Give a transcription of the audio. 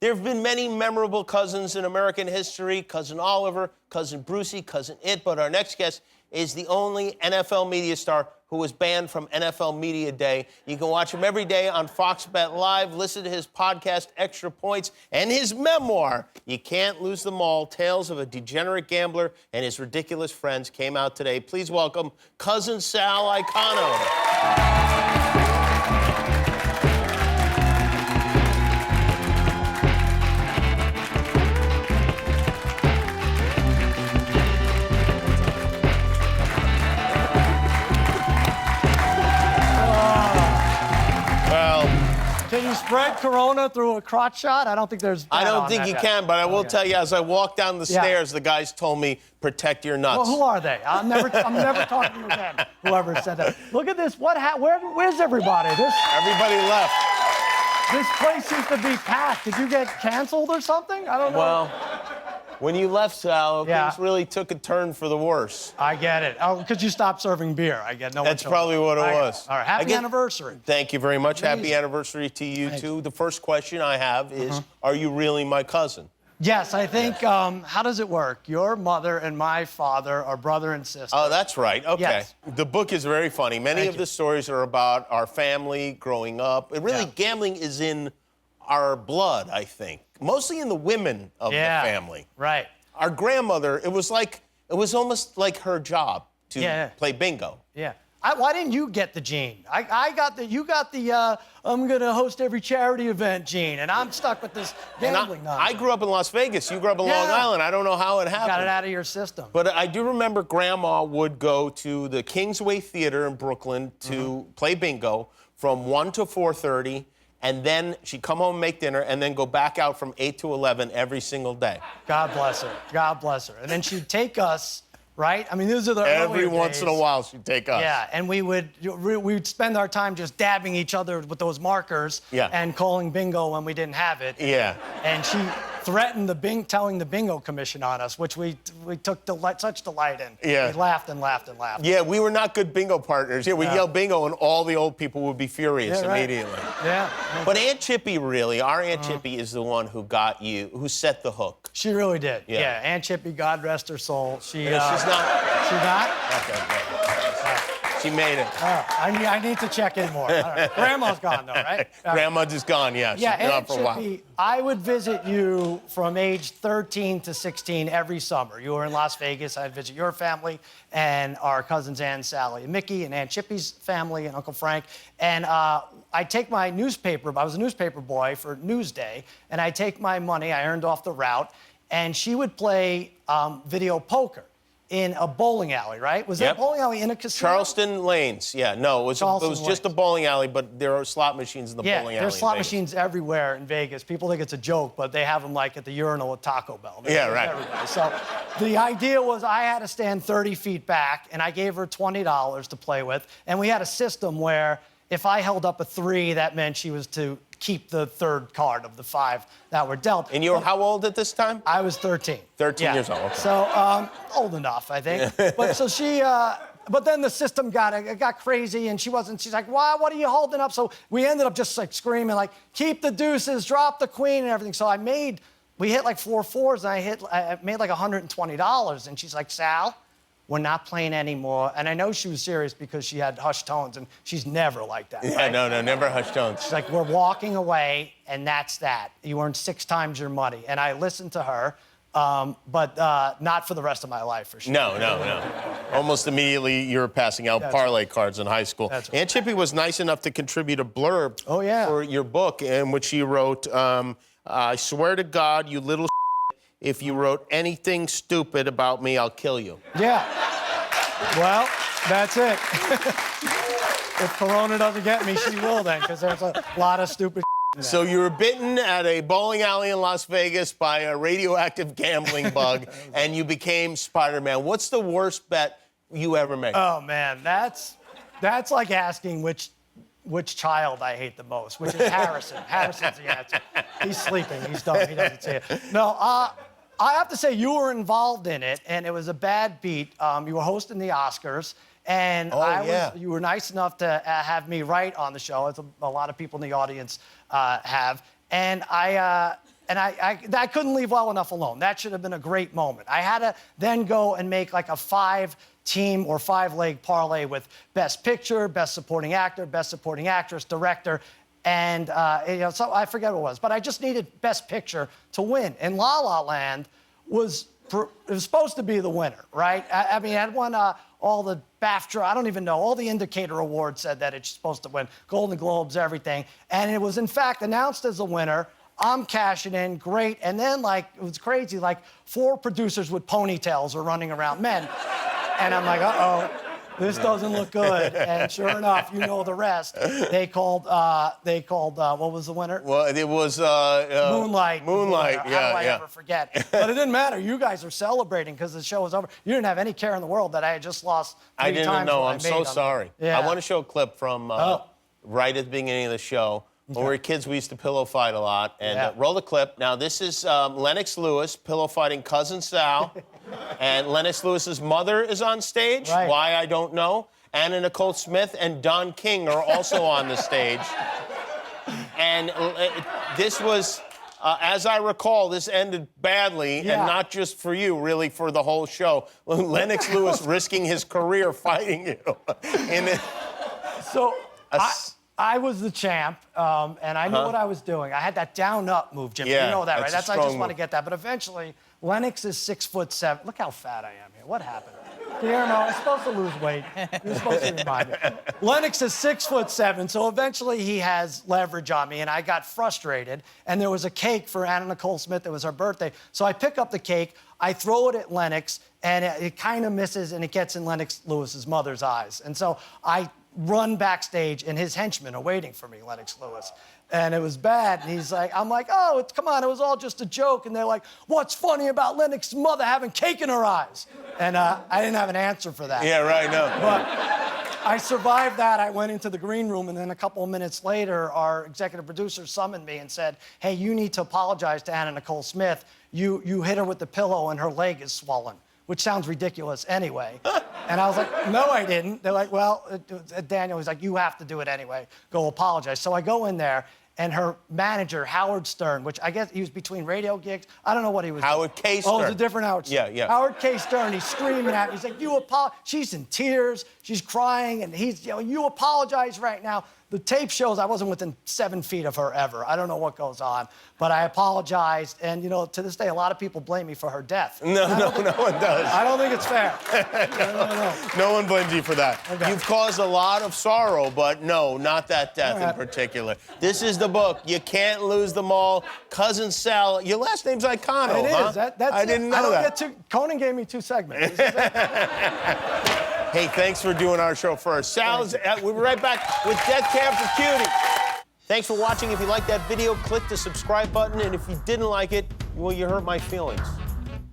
There have been many memorable cousins in American history, Cousin Oliver, Cousin Brucey, Cousin It, but our next guest is the only NFL media star who was banned from NFL Media Day. You can watch him every day on Fox Bet Live, listen to his podcast, Extra Points, and his memoir, You Can't Lose Them All, Tales of a Degenerate Gambler and His Ridiculous Friends, came out today. Please welcome Cousin Sal Iacono. Can you spread Corona through a crotch shot? I don't think there's. I don't think you can, but I will tell you, as I walked down the stairs, the guys told me, protect your nuts. Well, who are they? I'm never talking to you again. Whoever said that. Look at this. Where's everybody? Everybody left. This place seems to be packed. Did you get canceled or something? I don't know. Well, when you left, Sal, things really took a turn for the worse. I get it. Oh, because you stopped serving beer. I get no. That's probably what it was. All right. Happy anniversary. Thank you very much. Happy anniversary to you, too. The first question I have is, are you really my cousin? Yes, I think, how does it work? Your mother and my father are brother and sister. Oh, that's right. Okay. Yes. The book is very funny. Many of the stories are about our family growing up. And really, gambling is in our blood, I think. Mostly in the women of the family. Right. Our grandmother, it was almost like her job to play bingo. Yeah. Why didn't you get the gene? You got the I'm gonna host every charity event gene, and I'm stuck with this gambling nonsense. I grew up in Las Vegas. You grew up in Long Island. I don't know how it happened. Got it out of your system. But I do remember Grandma would go to the Kingsway Theater in Brooklyn to play bingo from 1 to 4:30. And then she'd come home and make dinner, and then go back out from 8 to 11 every single day. God bless her. God bless her. And then she'd take us, right? I mean, these are the Every once in a while, she'd take us. Yeah, and we'd spend our time just dabbing each other with those markers and calling bingo when we didn't have it. Yeah. And she threatened telling the bingo commission on us, which we took such delight in. Yeah. We laughed and laughed and laughed. Yeah, we were not good bingo partners. Yeah, we'd yell bingo, and all the old people would be furious immediately. Yeah. But Aunt Chippy, really, our Aunt Chippy is the one who got you, who set the hook. She really did. Yeah. Aunt Chippy, God rest her soul. She's not. She's not? Okay. She made it. I need to check in more. All right. Grandma's gone, though, right? Grandma just gone, yeah. She's been gone for a while. I would visit you from age 13 to 16 every summer. You were in Las Vegas. I'd visit your family and our cousins Ann, Sally, and Mickey, and Aunt Chippy's family, and Uncle Frank. And I'd take my newspaper. I was a newspaper boy for Newsday, and I'd take my money I earned off the route, and she would play video poker in a bowling alley, right? Was that a bowling alley in a casino? Charleston Lanes, No, it was just a bowling alley, but there are slot machines in the bowling alley. Yeah, there's slot machines everywhere in Vegas. People think it's a joke, but they have them like at the urinal at Taco Bell. Everybody. So the idea was I had to stand 30 feet back, and I gave her $20 to play with, and we had a system where if I held up a 3, that meant she was to keep the third card of the 5 that were dealt. And you were how old at this time? I was 13. 13 years old, okay. So, old enough, I think. But so she, but then the system got crazy, and she's like, why, what are you holding up? So we ended up just like screaming, like, keep the deuces, drop the queen, and everything. So we hit like 4 fours, and I made like $120, and she's like, Sal, we're not playing anymore. And I know she was serious because she had hushed tones, and she's never like that. Yeah, right? no, never hushed tones. She's like, we're walking away, and that's that. You earned 6 times your money. And I listened to her, but not for the rest of my life, for sure. No. Almost immediately, you were passing out parlay cards in high school. That's Aunt Chippy was nice enough to contribute a blurb for your book, in which she wrote, I swear to God, you little if you wrote anything stupid about me, I'll kill you. Yeah. Well, that's it. If Corona doesn't get me, she will then, because there's a lot of stupid So you were bitten at a bowling alley in Las Vegas by a radioactive gambling bug, and you became Spider-Man. What's the worst bet you ever made? Oh, man, that's like asking which child I hate the most, which is Harrison. Harrison's the answer. He's sleeping. He's dumb. He doesn't see it. No, I have to say you were involved in it, and it was a bad beat. You were hosting the Oscars, and you were nice enough to have me write on the show, as a lot of people in the audience have. And And I couldn't leave well enough alone. That should have been a great moment. I had to then go and make like a 5-team or 5-leg parlay with Best Picture, Best Supporting Actor, Best Supporting Actress, Director, and so I forget what it was. But I just needed Best Picture to win. And La La Land was supposed to be the winner, right? I mean, it had won all the BAFTA, I don't even know, all the indicator awards said that it's supposed to win, Golden Globes, everything. And it was, in fact, announced as a winner. I'm cashing in, great. And then, like, it was crazy, like 4 producers with ponytails were running around, men. And I'm like, uh-oh, this doesn't look good. And sure enough, you know the rest. They called, what was the winner? Well, it was... Moonlight. Moonlight, How do yeah, I ever forget? But it didn't matter. You guys are celebrating because the show was over. You didn't have any care in the world that I had just lost 3 times. I didn't know. I'm so them. sorry. Yeah. I want to show a clip from right at the beginning of the show. When we were kids, we used to pillow fight a lot. And roll the clip. Now, this is Lennox Lewis pillow fighting cousin Sal. And Lennox Lewis's mother is on stage. Right. Why, I don't know. Anna Nicole Smith and Don King are also on the stage. And this was, as I recall, this ended badly, and not just for you, really for the whole show. Lennox Lewis risking his career fighting you. So I was the champ, and I knew what I was doing. I had that down-up move, Jimmy. Yeah, you know that, right? that's a I just want to move. get that. But eventually, Lennox is 6'7". Look how fat I am here. What happened? Guillermo, I'm supposed to lose weight. You're supposed to remind me. Lennox is 6'7", so eventually he has leverage on me, and I got frustrated. And there was a cake for Anna Nicole Smith. It was her birthday. So I pick up the cake, I throw it at Lennox, and it kind of misses, and it gets in Lennox Lewis's mother's eyes. And so I run backstage, and his henchmen are waiting for me, Lennox Lewis. And it was bad. And he's like, I'm like, oh, come on, it was all just a joke. And they're like, what's funny about Lennox's mother having cake in her eyes? And I didn't have an answer for that. Yeah, right, no. But I survived that. I went into the green room, and then a couple of minutes later, our executive producer summoned me and said, hey, you need to apologize to Anna Nicole Smith. You hit her with the pillow, and her leg is swollen, which sounds ridiculous anyway. And I was like, no, I didn't. They're like, well, Daniel, he's like, you have to do it anyway. Go apologize. So I go in there, and her manager, Howard Stern, which I guess he was between radio gigs. I don't know what he was Howard doing. K. Stern. Oh, it was a different Howard Stern. Yeah. Howard K. Stern, he's screaming at me. He's like, you apologize. She's in tears. She's crying. And he's, you apologize right now. The tape shows I wasn't within 7 feet of her ever. I don't know what goes on, but I apologized. And, to this day, a lot of people blame me for her death. No one does. I don't think it's fair. No one blames you for that. Okay. You've caused a lot of sorrow, but no, not that death in particular. This is the book. You Can't Lose Them All. Cousin Sal. Your last name's Iacono, It huh? is. That's I didn't know that. Conan gave me 2 segments. Hey, thanks for doing our show first. Sal's, we'll be right back with Death Camp for Cutie. Thanks for watching. If you liked that video, click the subscribe button. And if you didn't like it, well, you hurt my feelings.